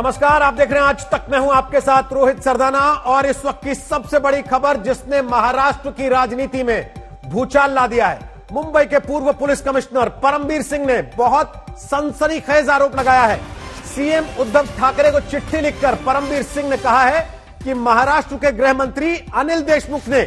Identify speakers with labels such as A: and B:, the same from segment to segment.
A: नमस्कार, आप देख रहे हैं आज तक। मैं हूं आपके साथ रोहित सरदाना और इस वक्त की सबसे बड़ी खबर जिसने महाराष्ट्र की राजनीति में भूचाल ला दिया है। मुंबई के पूर्व पुलिस कमिश्नर परमबीर सिंह ने बहुत सनसनीखेज आरोप लगाया है। सीएम उद्धव ठाकरे को चिट्ठी लिखकर परमबीर सिंह ने कहा है कि महाराष्ट्र के गृह मंत्री अनिल देशमुख ने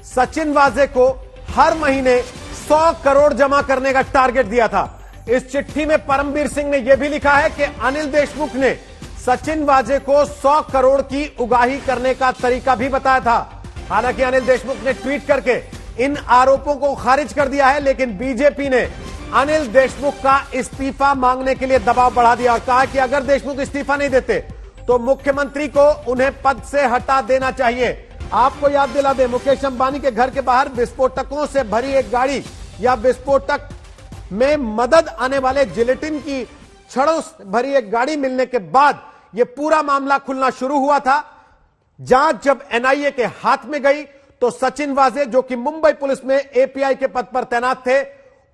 A: सचिन वाजे को हर महीने 100 करोड़ जमा करने का टारगेट दिया था। इस चिट्ठी में परमबीर सिंह ने यह भी लिखा है कि अनिल देशमुख ने सचिन वाजे को 100 करोड़ की उगाही करने का तरीका भी बताया था। हालांकि अनिल देशमुख ने ट्वीट करके इन आरोपों को खारिज कर दिया है, लेकिन बीजेपी ने अनिल देशमुख का इस्तीफा मांगने के लिए दबाव बढ़ा दिया और कहा कि अगर देशमुख इस्तीफा नहीं देते तो मुख्यमंत्री को उन्हें पद से हटा देना चाहिए। आपको याद दिला दें, मुकेश अंबानी के घर के बाहर विस्फोटकों से भरी एक गाड़ी या विस्फोटक में मदद आने वाले जिलेटिन की छड़ों से भरी एक गाड़ी मिलने के बाद यह पूरा मामला खुलना शुरू हुआ था। जांच जब एनआईए के हाथ में गई तो सचिन वाजे, जो कि मुंबई पुलिस में एपीआई के पद पर तैनात थे,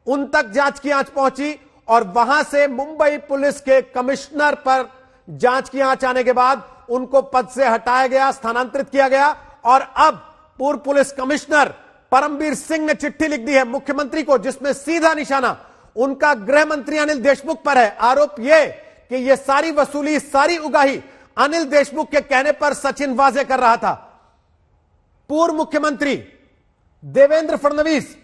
A: उन तक जांच की आंच पहुंची और वहां से मुंबई पुलिस के कमिश्नर पर जांच की आंच आने के बाद उनको पद से हटाया गया, स्थानांतरित किया गया। और अब पूर्व पुलिस कमिश्नर परमबीर सिंह ने चिट्ठी लिख दी है मुख्यमंत्री को, जिसमें सीधा निशाना उनका गृह मंत्री अनिल देशमुख पर है। आरोप यह कि यह सारी वसूली, सारी उगाही अनिल देशमुख के कहने पर सचिन वाजे कर रहा था। पूर्व मुख्यमंत्री देवेंद्र फडणवीस,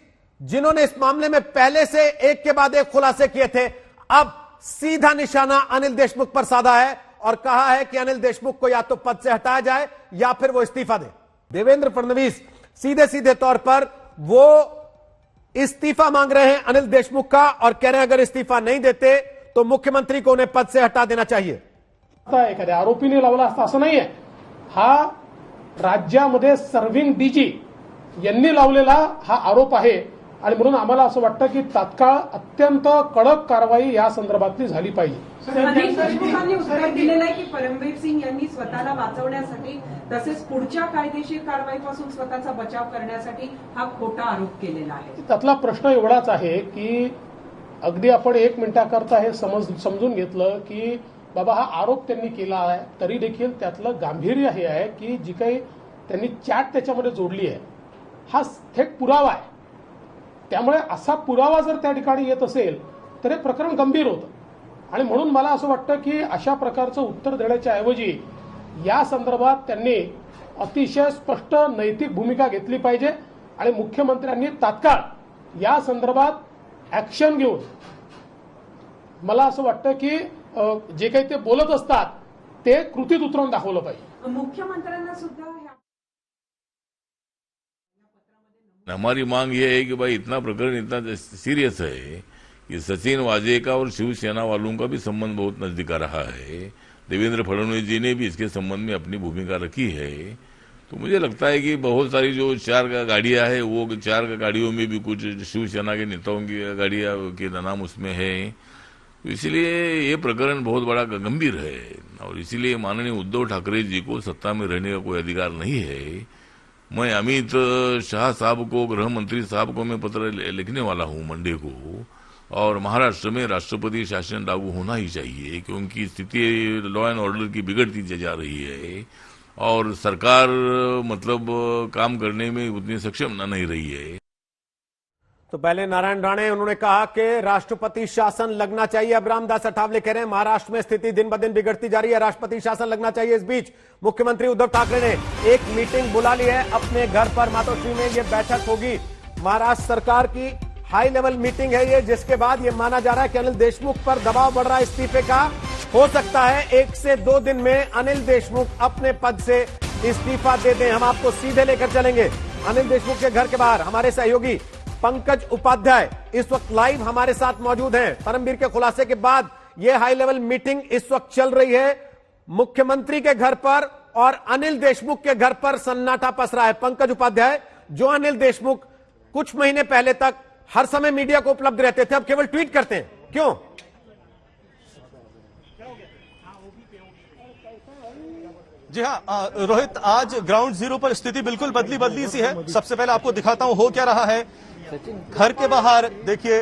A: जिन्होंने इस मामले में पहले से एक के बाद एक खुलासे किए थे, अब सीधा निशाना अनिल देशमुख पर साधा है और कहा है कि अनिल देशमुख को या तो पद से हटाया जाए या फिर वो इस्तीफा दे। देवेंद्र फडणवीस सीधे सीधे तौर पर वो इस्तीफा मांग रहे हैं अनिल देशमुख का और कह रहे हैं अगर इस्तीफा नहीं देते तो मुख्यमंत्री को उन्हें पद से हटा देना चाहिए।
B: एखाद्या आरोपीने लावला असता असं नाहीये, हा राज्यामध्ये सर्व्हिंग डीजी यांनी लावलेला हा आरोप आहे आणि म्हणून आम्हाला असं वाटतं की तात्काळ अत्यंत कडक कारवाई या संदर्भातली झाली पाहिजे।
C: अनिल देशमुखांनी उत्तर दिलेलं आहे की परमबीर सिंग यांनी स्वतःला वाचवण्यासाठी तसेच पुढच्या कायदेशीर कारवाईपासून स्वतःचा बचाव करण्यासाठी हा खोटा आरोप केलेला आहे।
B: त्यातला प्रश्न एवढाच आहे की अगदी आपण 1 मिनिटाकरता हे समजून घेतलं की बाबा हा आरोप त्यांनी केला आहे, तरी देखील त्यातलं गांभीर्य हे आहे की जी काही त्यांनी चॅट त्याच्यामध्ये जोडली आहे हा थेट पुरावा आहे। त्यामुळे असा पुरावा जर त्या ठिकाणी येत असेल तर हे प्रकरण गंभीर होतं आणि म्हणून मला असं वाटतं की अशा प्रकारचं उत्तर देण्याच्या ऐवजी या संदर्भात त्यांनी अतिशय स्पष्ट नैतिक भूमिका घेतली पाहिजे आणि मुख्यमंत्र्यांनी तात्काळ या संदर्भात ऍक्शन घेऊन, मला असं वाटतं की जे काही ते बोलत असतात ते कृतीत उतरवून दाखवलं पाहिजे।
C: मुख्यमंत्र्यांना सुद्धा
D: हमारी मांग ये है कि भाई इतना प्रकरण इतना सीरियस है कि सचिन वाजे का और शिवसेना वालों का भी संबंध बहुत नजदीक आ रहा है। देवेंद्र फडणवीस जी ने भी इसके संबंध में अपनी भूमिका रखी है। तो मुझे लगता है कि बहुत सारी जो 4 गाड़ियां हैं वो 4 गाड़ियों में भी कुछ शिवसेना के नेताओं की गाड़ियां के नाम उसमें है। तो इसलिए ये प्रकरण बहुत बड़ा गंभीर है और इसीलिए माननीय उद्धव ठाकरे जी को सत्ता में रहने का कोई अधिकार नहीं है। मैं अमित शाह साहब को, गृह मंत्री साहब को मैं पत्र लिखने वाला हूं मंडे को, और महाराष्ट्र में राष्ट्रपति शासन लागू होना ही चाहिए क्योंकि स्थिति लॉ एंड ऑर्डर की बिगड़ती जा रही है और सरकार मतलब काम करने में उतनी सक्षम नहीं रही है।
A: तो पहले नारायण राणे, उन्होंने कहा कि राष्ट्रपति शासन लगना चाहिए। अब रामदास अठावले कह रहे हैं महाराष्ट्र में स्थिति दिन ब दिन बिगड़ती जा रही है, राष्ट्रपति शासन लगना चाहिए। इस बीच मुख्यमंत्री उद्धव ठाकरे ने एक मीटिंग बुला ली है अपने घर पर। मातोश्री में यह बैठक होगी, महाराष्ट्र सरकार की हाई लेवल मीटिंग है ये, जिसके बाद यह माना जा रहा है कि अनिल देशमुख पर दबाव बढ़ रहा है इस्तीफे का। हो सकता है 1 से 2 दिन में अनिल देशमुख अपने पद से इस्तीफा दे दें। हम आपको सीधे लेकर चलेंगे अनिल देशमुख के घर के बाहर। हमारे सहयोगी पंकज उपाध्याय इस वक्त लाइव हमारे साथ मौजूद हैं। परमबीर के खुलासे के बाद यह हाई लेवल मीटिंग इस वक्त चल रही है मुख्यमंत्री के घर पर और अनिल देशमुख के घर पर सन्नाटा पसरा है। पंकज उपाध्याय, जो अनिल देशमुख कुछ महीने पहले तक हर समय मीडिया को उपलब्ध रहते थे, अब केवल ट्वीट करते हैं, क्यों?
E: जी हाँ रोहित, आज ग्राउंड जीरो पर स्थिति बिल्कुल बदली सी है। सबसे पहले आपको दिखाता हूं हो क्या रहा है। घर के बाहर देखिए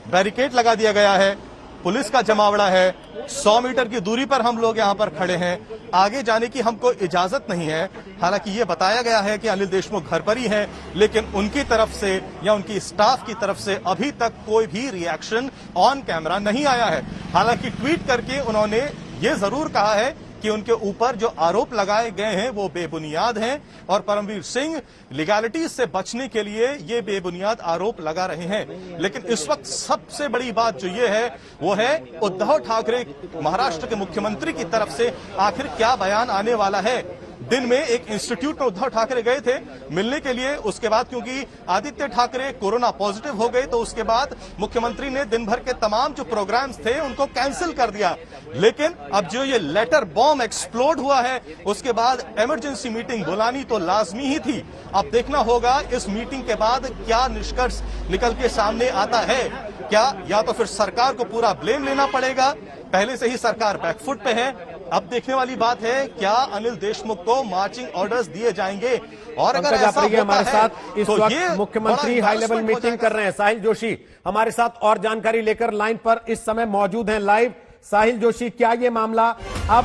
E: बैरिकेड लगा दिया गया है पुलिस का जमावड़ा है। 100 मीटर की दूरी पर हम लोग यहाँ पर खड़े हैं, आगे जाने की हमको इजाजत नहीं है। हालांकि ये बताया गया है कि अनिल देशमुख घर पर ही हैं, लेकिन उनकी तरफ से या उनकी स्टाफ की तरफ से अभी तक कोई भी रिएक्शन ऑन कैमरा नहीं आया है। हालांकि ट्वीट करके उन्होंने ये जरूर कहा है कि उनके ऊपर जो आरोप लगाए गए हैं वो बेबुनियाद हैं और परमवीर सिंह लीगैलिटीज से बचने के लिए ये बेबुनियाद आरोप लगा रहे हैं। लेकिन इस वक्त सबसे बड़ी बात जो ये है वो है उद्धव ठाकरे महाराष्ट्र के मुख्यमंत्री की तरफ से आखिर क्या बयान आने वाला है। दिन में एक इंस्टीट्यूट में उद्धव ठाकरे गए थे मिलने के लिए, उसके बाद क्योंकि आदित्य ठाकरे कोरोना पॉजिटिव हो गए तो उसके बाद मुख्यमंत्री ने दिन भर के तमाम जो प्रोग्राम्स थे उनको कैंसिल कर दिया। लेकिन अब जो ये लेटर बॉम्ब एक्सप्लोड हुआ है उसके बाद इमरजेंसी मीटिंग बुलानी तो लाजमी ही थी। अब देखना होगा इस मीटिंग के बाद क्या निष्कर्ष निकल के सामने आता है। क्या या तो फिर सरकार को पूरा ब्लेम लेना पड़ेगा, पहले से ही सरकार बैकफुट पे है। अब देखने वाली बात है क्या अनिल देशमुख को मार्चिंग ऑर्डर्स दिए जाएंगे और अगर ऐसा होता
A: हमारे
E: है,
A: साथ इस
E: तो
A: वक्त मुख्यमंत्री हाई लेवल मीटिंग कर रहे हैं। साहिल जोशी हमारे साथ और जानकारी लेकर लाइन पर इस समय मौजूद हैं लाइव। साहिल जोशी, क्या ये मामला अब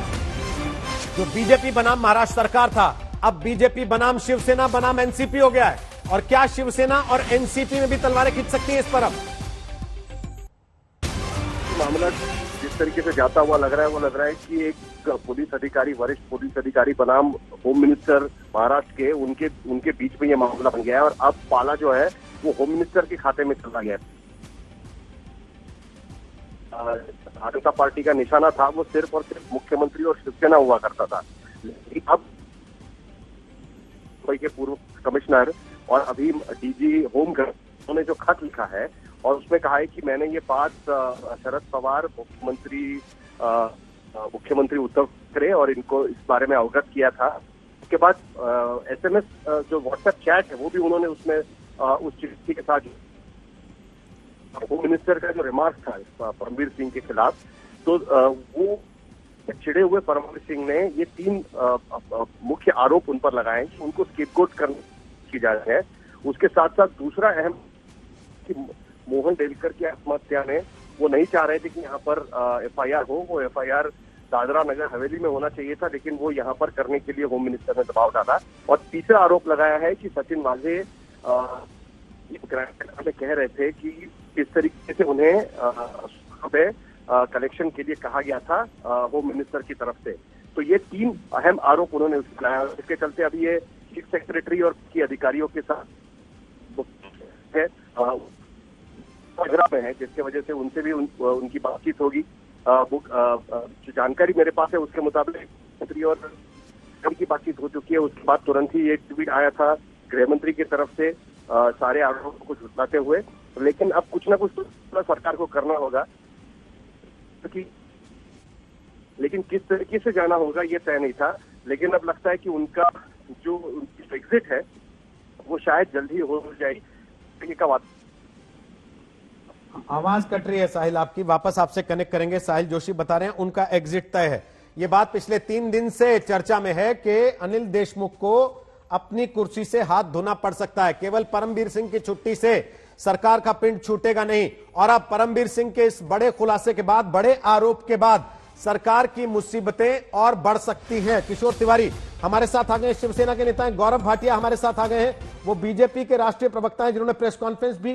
A: जो बीजेपी बनाम महाराष्ट्र सरकार था अब बीजेपी बनाम शिवसेना बनाम एनसीपी हो गया है, और क्या शिवसेना और एनसीपी में भी तलवारें खींच सकती है इस पर? अब
F: मामला जिस तरीके से जाता हुआ लग रहा है वो लग रहा है कि एक पुलिस अधिकारी, वरिष्ठ पुलिस अधिकारी बनाम होम मिनिस्टर महाराष्ट्र के उनके बीच में ये मामला बन गया है और अब पाला जो है वो होम मिनिस्टर के खाते में चला गया है। जनता पार्टी का निशाना था वो सिर्फ और सिर्फ मुख्यमंत्री और शिवसेना हुआ करता था, लेकिन अब मुंबई के पूर्व कमिश्नर और अभी डीजी होम उन्होंने जो खत लिखा है और उसमें कहा है कि मैंने ये बात शरद पवार मुख्यमंत्री उद्धव ठाकरे और इनको इस बारे में अवगत किया था। उसके बाद एसएमएस जो व्हाट्सएप चैट है वो भी उन्होंने उसमें उस चिट्ठी के साथ होम मिनिस्टर का जो रिमार्क था परमवीर सिंह के खिलाफ, तो वो चिड़े हुए परमवीर सिंह ने ये 3 मुख्य आरोप उन पर लगाए हैं कि उनको स्केपगोट करने की जा रही है। उसके साथ साथ दूसरा अहम कि मोहन डेलकर की आत्महत्या में वो नहीं चाह रहे थे कि यहाँ पर एफआईआर हो, वो एफआईआर दादरा नगर हवेली में होना चाहिए था, लेकिन वो यहाँ पर करने के लिए होम मिनिस्टर ने दबाव डाला। और तीसरा आरोप लगाया है कि सचिन वाजे कह रहे थे कि किस तरीके से उन्हें कलेक्शन के लिए कहा गया था होम मिनिस्टर की तरफ से। तो ये 3 अहम आरोप उन्होंने लगाया। इसके चलते अभी ये चीफ सेक्रेटरी और की अधिकारियों के साथ है में है, जिसके वजह से उनसे भी उनकी बातचीत होगी। जो जानकारी मेरे पास है उसके मुताबिक मंत्री और की बातचीत हो चुकी है। उसके बाद तुरंत ही एक ट्वीट आया था गृह मंत्री की तरफ से सारे आरोपों को झुटलाते हुए। लेकिन अब कुछ ना कुछ तो सरकार को करना होगा, लेकिन किस तरीके से जाना होगा ये तय नहीं था। लेकिन अब लगता है कि उनका जो एग्जिट है वो शायद जल्द ही हो जाएगी का बात।
A: आवाज कट रही है साहिल आपकी, वापस आपसे कनेक्ट करेंगे। साहिल जोशी बता रहे हैं उनका एग्जिट तय है। ये बात पिछले 3 दिन से चर्चा में है कि अनिल देशमुख को अपनी कुर्सी से हाथ धोना पड़ सकता है। केवल परमवीर सिंह की छुट्टी से सरकार का पिंड छूटेगा नहीं, और अब परमवीर सिंह के इस बड़े खुलासे के बाद, बड़े आरोप के बाद सरकार की मुसीबतें और बढ़ सकती हैं। किशोर तिवारी हमारे साथ आ गए, शिवसेना के नेता हैं। गौरव भाटिया हमारे साथ आ गए हैं, वो बीजेपी के राष्ट्रीय प्रवक्ता हैं जिन्होंने प्रेस कॉन्फ्रेंस भी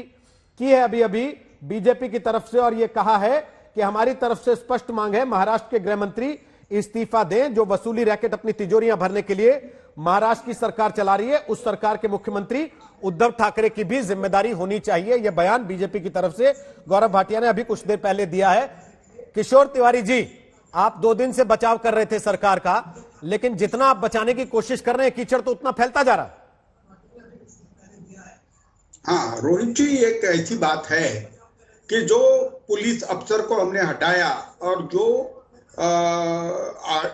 A: की है अभी बीजेपी की तरफ से, और यह कहा है कि हमारी तरफ से स्पष्ट मांग है महाराष्ट्र के गृह मंत्री इस्तीफा दें। जो वसूली रैकेट अपनी तिजोरियां भरने के लिए महाराष्ट्र की सरकार चला रही है, उस सरकार के मुख्यमंत्री उद्धव ठाकरे की भी जिम्मेदारी होनी चाहिए। यह बयान बीजेपी की तरफ से गौरव भाटिया ने अभी कुछ देर पहले दिया है। किशोर तिवारी जी, आप 2 दिन से बचाव कर रहे थे सरकार का, लेकिन जितना आप बचाने की कोशिश कर रहे हैं कीचड़ तो उतना फैलता जा रहा है।
G: हाँ रोहित जी, एक ऐसी बात है कि जो पुलिस अफसर को हमने हटाया और जो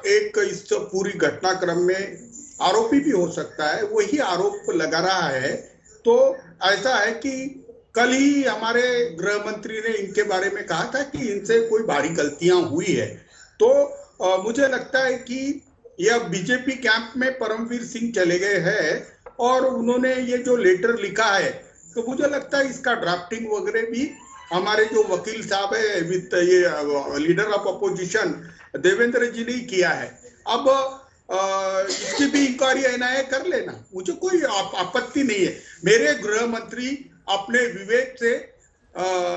G: एक इस पूरी घटनाक्रम में आरोपी भी हो सकता है, वही आरोप लगा रहा है। तो ऐसा है कि कल ही हमारे गृह मंत्री ने इनके बारे में कहा था कि इनसे कोई भारी गलतियां हुई है। तो मुझे लगता है कि यह बीजेपी कैंप में परमवीर सिंह चले गए हैं और उन्होंने ये जो लेटर लिखा है, तो मुझे लगता है इसका ड्राफ्टिंग वगैरह भी हमारे जो वकील साहब है विद ये लीडर ऑफ अपोजिशन देवेंद्र जी ने किया है। अब इसकी भी इंक्वायरी एनआईए कर लेना, मुझे कोई आपत्ति नहीं है। मेरे गृह मंत्री अपने विवेक से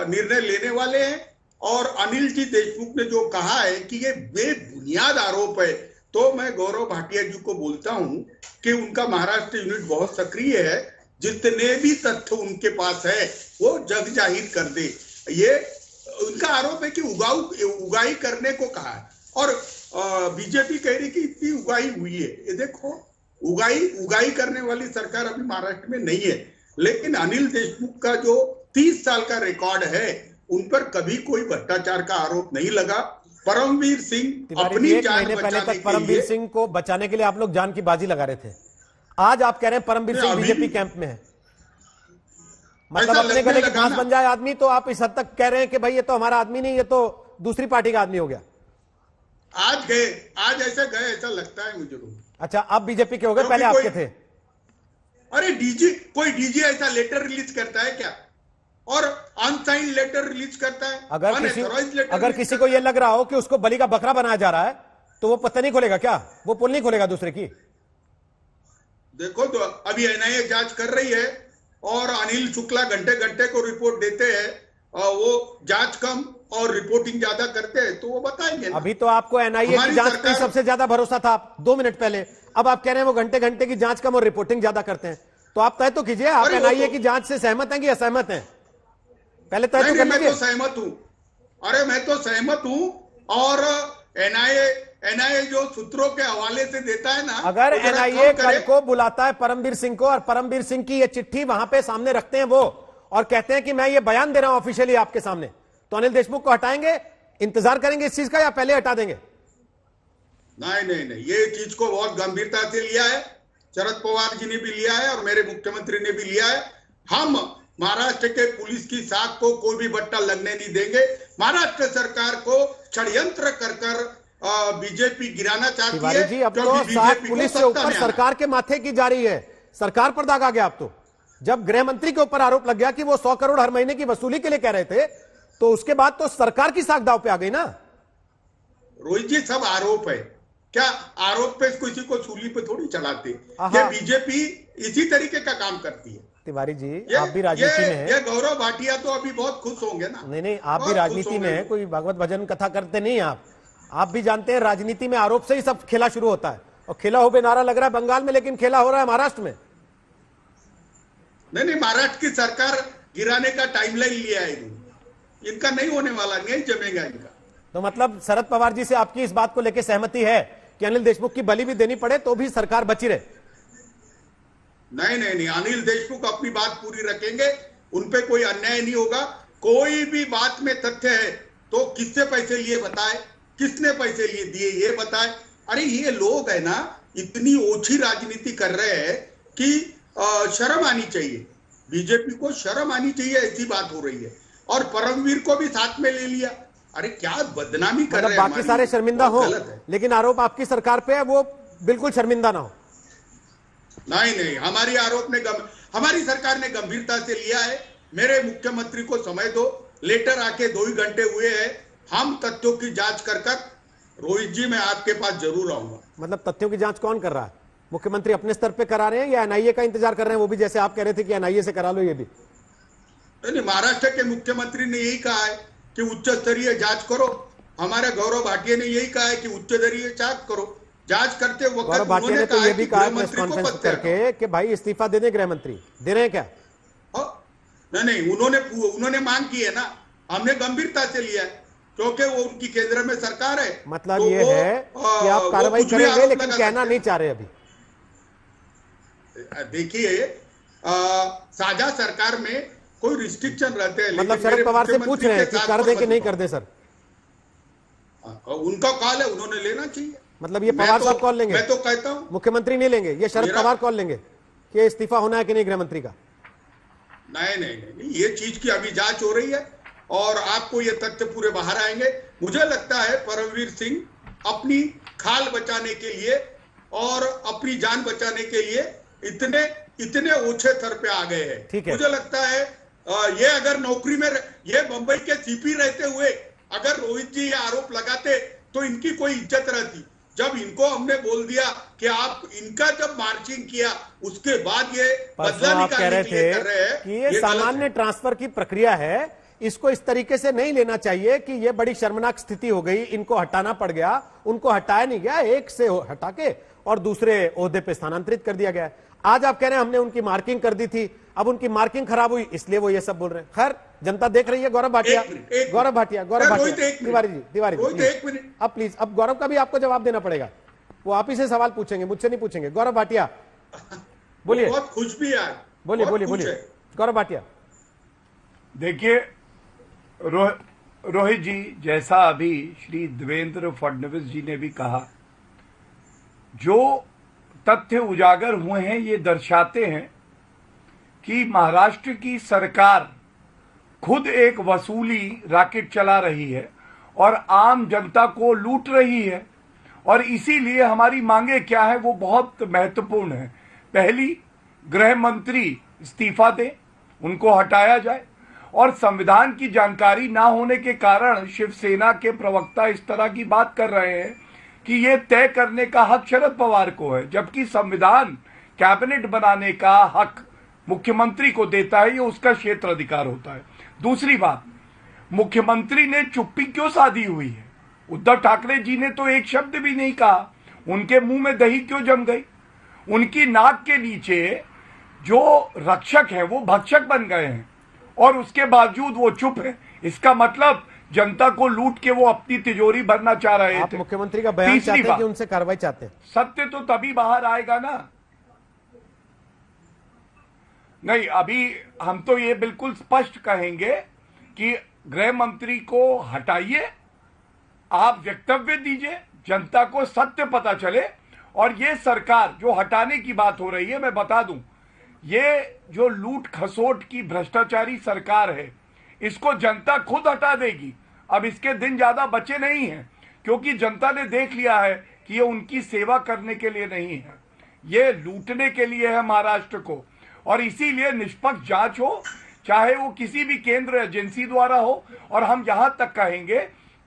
G: निर्णय लेने वाले हैं और अनिल जी देशमुख ने जो कहा है कि ये बेबुनियाद आरोप है, तो मैं गौरव भाटिया जी को बोलता हूं कि उनका महाराष्ट्र यूनिट बहुत सक्रिय है, जितने भी तथ्य उनके पास है वो जग जाहिर कर दे। ये उनका आरोप है कि उगाई करने को कहा है और बीजेपी कह रही कि इतनी उगाई हुई है। ये देखो, उगाई करने वाली सरकार अभी महाराष्ट्र में नहीं है, लेकिन अनिल देशमुख का जो 30 साल का रिकॉर्ड है उन पर कभी कोई भ्रष्टाचार का आरोप नहीं लगा। परमवीर सिंह अपनी जान
A: महीने पहले
G: बचाने
A: तक
G: के
A: परमवीर
G: लिए
A: सिंह को बचाने के लिए आप लोग जान की बाजी लगा रहे थे। आज आप कह रहे हैं परमवीर सिंह बीजेपी कैंप में है, मतलब अपने गले की घास बन जाए आदमी, तो आप इस हद तक कह रहे हैं कि भाई ये तो हमारा आदमी नहीं, ये तो दूसरी पार्टी का आदमी हो गया।
G: आज ऐसे गए ऐसा लगता है मुझे तो।
A: अच्छा, आप बीजेपी के हो गए, पहले आपके थे।
G: अरे कोई डीजी ऐसा लेटर रिलीज करता है क्या? और अनसाइन लेटर रिलीज करता है?
A: अगर किसी को यह लग रहा हो कि उसको बलि का बकरा बनाया जा रहा है तो वो पत्ता नहीं खोलेगा क्या? वो पुल नहीं खोलेगा दूसरे की?
G: देखो तो अभी एनआईए जांच कर रही है और अनिल शुक्ला घंटे घंटे को रिपोर्ट देते हैं, वो जांच कम और रिपोर्टिंग ज्यादा करते हैं तो वो बताएंगे ना।
A: अभी तो आपको एनआईए की जांच पे सबसे ज्यादा भरोसा था 2 मिनट पहले, अब आप कह रहे हैं वो घंटे घंटे की जांच कम और रिपोर्टिंग ज्यादा करते हैं। तो आप तय तो कीजिए, आप एनआईए की जांच से सहमत हैं कि असहमत हैं? पहले तय तो कर लीजिए।
G: मैं तो सहमत हूं, अरे मैं तो सहमत हूं। और एनआईए जो सूत्रों के हवाले से देता है ना,
A: अगर एनआईए कल को बुलाता है परमवीर सिंह को और परमवीर सिंह की ये चिट्ठी वहां पे सामने रखते हैं वो और कहते हैं कि मैं ये बयान दे रहा हूं ऑफिशियली आपके सामने, तो अनिल देशमुख को हटाएंगे, इंतजार करेंगे इस चीज का, या पहले हटा देंगे?
G: नहीं, ये चीज को बहुत गंभीरता से लिया है, शरद पवार जी ने भी लिया है और मेरे मुख्यमंत्री ने भी लिया है। हम महाराष्ट्र के पुलिस की साख को कोई भी बट्टा लगने नहीं देंगे। महाराष्ट्र सरकार को षड्यंत्र कर बीजेपी गिराना चाहती है
A: जी। अब तो साख पुलिस से ऊपर सरकार के माथे की जा रही है, सरकार पर दाग आ गया। अब तो जब गृह मंत्री के ऊपर आरोप लग गया कि वो 100 करोड़ हर महीने की वसूली के लिए कह रहे थे, तो उसके बाद तो सरकार की साख दाव पे आ गई ना।
G: रोहित जी, सब आरोप है, क्या आरोप पे किसी को सूली पे थोड़ी चलाते? ये बीजेपी इसी तरीके का काम करती है।
A: तिवारी जी, आप भी राजनीति में हैं।
G: ये गौरव भाटिया तो अभी बहुत खुश होंगे ना।
A: नहीं, आप भी राजनीति में हैं, कोई भागवत भजन कथा करते नहीं आप भी जानते हैं राजनीति में आरोप से ही सब खेला शुरू होता है। और खेला हो बे नारा लग रहा है बंगाल में, लेकिन खेला हो रहा है महाराष्ट्र में।
G: नहीं, महाराष्ट्र की सरकार गिराने का टाइमलाइन लिया है, इनका नहीं होने वाला, नहीं जमेगा इनका।
A: तो मतलब शरद पवार जी से आपकी इस बात को लेकर सहमति है कि अनिल देशमुख की बलि भी देनी पड़े तो भी सरकार बची रहे?
G: नहीं, अनिल देशमुख अपनी बात पूरी रखेंगे, उनपे कोई अन्याय नहीं होगा। कोई भी बात में तथ्य है तो किससे पैसे लिए बताए, किसने पैसे लिए दिए ये बताए। अरे ये लोग है ना इतनी ओछी राजनीति कर रहे हैं कि शर्म आनी चाहिए, बीजेपी को शर्म आनी चाहिए, ऐसी बात हो रही है। और परमवीर को भी साथ में ले लिया। अरे क्या बदनामी कर रहे हैं।
A: बाकी सारे शर्मिंदा हो, लेकिन आरोप आपकी सरकार पे है, वो बिल्कुल शर्मिंदा ना हो।
G: नहीं, हमारी सरकार ने गंभीरता से लिया है। मेरे मुख्यमंत्री को समय दो, लेटर आके 2 ही घंटे हुए हैं, हम तथ्यों की जांच कर रोहित जी मैं आपके पास जरूर आऊंगा।
A: मतलब तथ्यों की जांच कौन कर रहा है? मुख्यमंत्री अपने स्तर पे करा रहे हैं या एनआईए का इंतजार कर रहे हैं? वो भी जैसे आप कह रहे थे कि एनआईए से करा लो, ये भी
G: नहीं। महाराष्ट्र के मुख्यमंत्री ने यही कहा है कि उच्च स्तरीय जांच करो। हमारे गौरव भाटिया ने यही कहा है कि उच्च स्तरीय जांच करो। जांच करते वक्त
A: गौरव भाटिया ने तो ये भी कहा प्रेस कॉन्फ्रेंस करके कि भाई इस्तीफा दे दें गृह मंत्री, दे रहे हैं क्या?
G: नहीं, उन्होंने मांग की है ना, हमने गंभीरता से लिया है क्योंकि वो उनकी केंद्र में सरकार है।
A: मतलब तो ये है कि आप कार्रवाई करेंगे लेकिन कहना नहीं चाह रहे अभी।
G: देखिए, साझा सरकार में कोई रिस्ट्रिक्शन रहते हैं,
A: मतलब शरद पवार से पूछ रहे हैं कि कर दे कि नहीं कर दे? सर
G: उनका कॉल है, उन्होंने लेना चाहिए।
A: मतलब ये पवार साहब कॉल लेंगे?
G: मैं तो कहता हूं
A: मुख्यमंत्री नहीं लेंगे, ये शरद पवार कॉल लेंगे कि इस्तीफा होना है कि नहीं गृह मंत्री का?
G: नहीं, ये चीज की अभी जांच हो रही है और आपको ये तथ्य पूरे बाहर आएंगे। मुझे लगता है परमवीर सिंह अपनी खाल बचाने के लिए और अपनी जान बचाने के लिए इतने ओछे स्तर पे आ गए हैं। मुझे लगता है ये अगर नौकरी में ये मुंबई के सीपी रहते हुए अगर रोहित जी ये आरोप लगाते तो इनकी कोई इज्जत रहती। जब इनको हमने बोल दिया कि आप इनका जब मार्चिंग किया उसके बाद ये बदला
A: आप कह रहे
G: निकालने के लिए कर रहे
A: थे
G: हैं,
A: कि ये सामान्य ट्रांसफर की प्रक्रिया है, इसको इस तरीके से नहीं लेना चाहिए कि ये बड़ी शर्मनाक स्थिति हो गई, इनको हटाना पड़ गया। उनको हटाया नहीं गया, एक से हटा के और दूसरे ओहदे पे स्थानांतरित कर दिया गया। आज आप कह रहे हैं हमने उनकी मार्किंग कर दी थी, अब उनकी मार्किंग खराब हुई इसलिए वो ये सब बोल रहे हैं। खैर जनता देख रही है। गौरव भाटिया, तिवारी जी, अब प्लीज, अब गौरव का भी आपको जवाब देना पड़ेगा, वो आप ही से सवाल पूछेंगे, मुझसे नहीं पूछेंगे। गौरव भाटिया बोलिए।
G: बहुत खुश भी है,
A: बोलिए गौरव भाटिया।
H: देखिए रोहित जी, जैसा अभी श्री देवेंद्र फडणवीस जी ने भी कहा, जो तथ्य उजागर हुए हैं ये दर्शाते हैं कि महाराष्ट्र की सरकार खुद एक वसूली रैकेट चला रही है और आम जनता को लूट रही है। और इसीलिए हमारी मांगे क्या है वो बहुत महत्वपूर्ण है। पहली, गृह मंत्री इस्तीफा दें, उनको हटाया जाए। और संविधान की जानकारी ना होने के कारण शिवसेना के प्रवक्ता इस तरह की बात कर रहे हैं कि ये तय करने का हक शरद पवार को है, जबकि संविधान कैबिनेट बनाने का हक मुख्यमंत्री को देता है, ये उसका क्षेत्र अधिकार होता है। दूसरी बात, मुख्यमंत्री ने चुप्पी क्यों साधी हुई है? उद्धव ठाकरे जी ने तो एक शब्द भी नहीं कहा, उनके मुंह में दही क्यों जम गई? उनकी नाक के नीचे जो रक्षक है वो भक्षक बन गए हैं और उसके बावजूद वो चुप है। इसका मतलब जनता को लूट के वो अपनी तिजोरी भरना चाह रहे थे।
A: आप मुख्यमंत्री का बयान चाहते हैं कि उनसे कार्रवाई चाहते हैं?
H: सत्य तो तभी बाहर आएगा ना। नहीं, अभी हम तो ये बिल्कुल स्पष्ट कहेंगे कि गृह मंत्री को हटाइए, आप वक्तव्य दीजिए, जनता को सत्य पता चले। और ये सरकार जो हटाने की बात हो रही है, मैं बता दूं, ये जो लूट खसोट की भ्रष्टाचारी सरकार है, इसको जनता खुद हटा देगी। अब इसके दिन ज्यादा बचे नहीं हैं, क्योंकि जनता ने देख लिया है कि ये उनकी सेवा करने के लिए नहीं है, ये लूटने के लिए है महाराष्ट्र को। और इसीलिए निष्पक्ष जांच हो, चाहे वो किसी भी केंद्र एजेंसी द्वारा हो। और हम यहां तक कहेंगे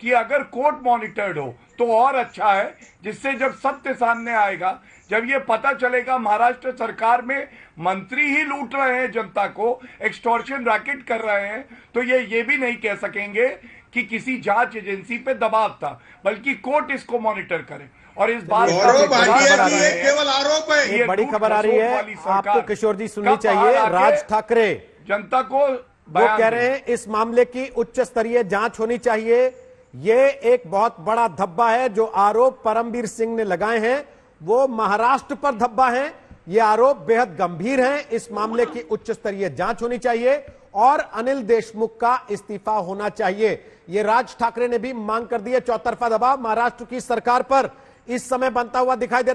H: कि अगर कोर्ट मॉनिटर्ड हो तो और अच्छा है, जिससे जब सत्य सामने आएगा, जब ये पता चलेगा महाराष्ट्र सरकार में मंत्री ही लूट रहे हैं जनता को, एक्सटॉर्शन रैकेट कर रहे हैं, तो ये भी नहीं कह सकेंगे कि किसी जांच एजेंसी पे दबाव था, बल्कि कोर्ट इसको मॉनिटर करे। और इस बात
G: केवल आरोप है।
A: एक बड़ी खबर आ रही है, आपको किशोर जी सुननी चाहिए। राज ठाकरे
H: जनता को
A: वो कह रहे हैं इस मामले की उच्च स्तरीय जांच होनी चाहिए। ये एक बहुत बड़ा धब्बा है जो आरोप परमबीर सिंह ने लगाए हैं, वो महाराष्ट्र पर धब्बा है। ये आरोप बेहद गंभीर हैं, इस मामले की उच्च स्तरीय जांच होनी चाहिए और अनिल देशमुख का इस्तीफा होना चाहिए। ये राज ठाकरे ने भी मांग कर दी है। चौतरफा दबाव महाराष्ट्र की सरकार पर इस समय बनता हुआ दिखाई दे